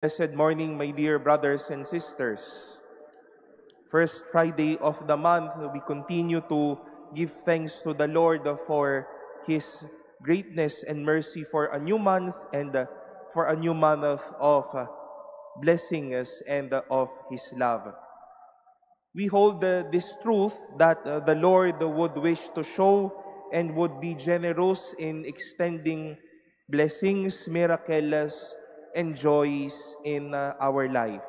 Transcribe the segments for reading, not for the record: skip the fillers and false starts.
Blessed morning, my dear brothers and sisters. First Friday of the month, we continue to give thanks to the Lord for His greatness and mercy for a new month and for a new month of blessings and of His love. We hold this truth that the Lord would wish to show and would be generous in extending blessings, miracles, and joys in our life.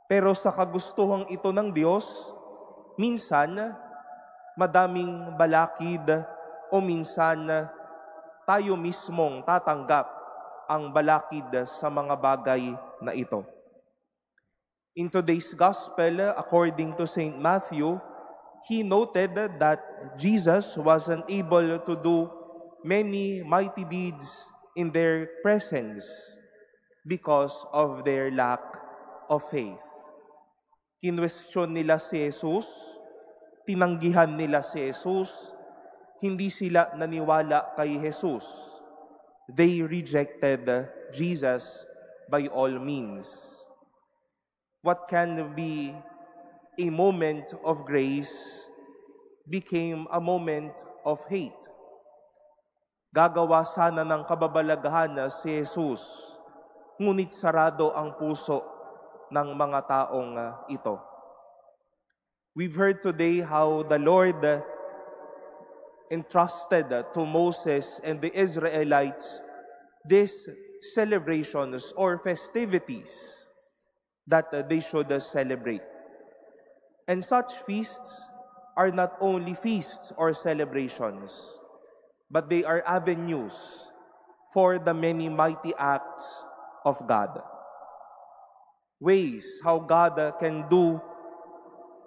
Pero sa kagustuhang ito ng Diyos, minsan madaming balakid o minsan tayo mismong tatanggap ang balakid sa mga bagay na ito. In today's Gospel, according to St. Matthew, he noted that Jesus was unable to do many mighty deeds in their presence because of their lack of faith. Kinwestiyon nila si Jesus, tinanggihan nila si Jesus, hindi sila naniwala kay Jesus. They rejected Jesus by all means. What can be a moment of grace became a moment of hate. Gagawa sana ng kababalaghan si Jesus, ngunit sarado ang puso ng mga taong ito. We've heard today how the Lord entrusted to Moses and the Israelites these celebrations or festivities that they should celebrate. And such feasts are not only feasts or celebrations, but they are avenues for the many mighty acts of God. Ways how God can do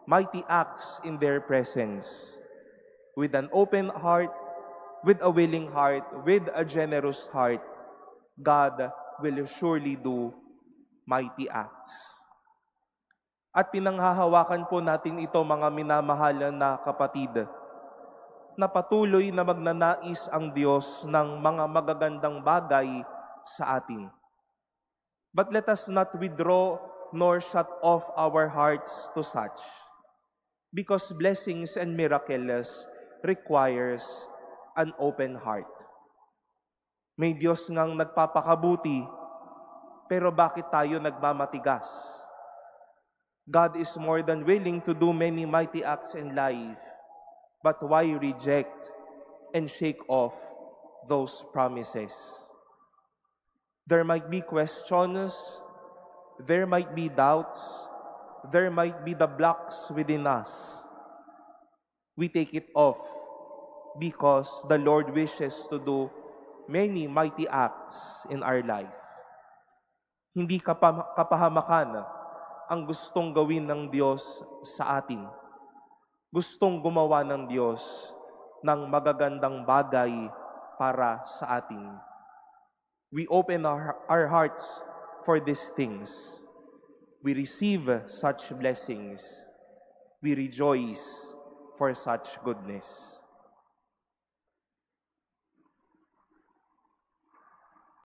mighty acts in their presence. With an open heart, with a willing heart, with a generous heart, God will surely do mighty acts. At pinanghahawakan po natin ito, mga minamahal na kapatid, na patuloy na magnanais ang Diyos ng mga magagandang bagay sa atin. But let us not withdraw nor shut off our hearts to such, because blessings and miracles requires an open heart. May Diyos ngang nagpapakabuti, pero bakit tayo nagmamatigas? God is more than willing to do many mighty acts in life, but why reject and shake off those promises? There might be questions, there might be doubts, there might be the blocks within us. We take it off because the Lord wishes to do many mighty acts in our life. Hindi kapahamakan ang gustong gawin ng Diyos sa atin. Gustong gumawa ng Diyos ng magagandang bagay para sa atin. We open our hearts for these things. We receive such blessings. We rejoice for such goodness.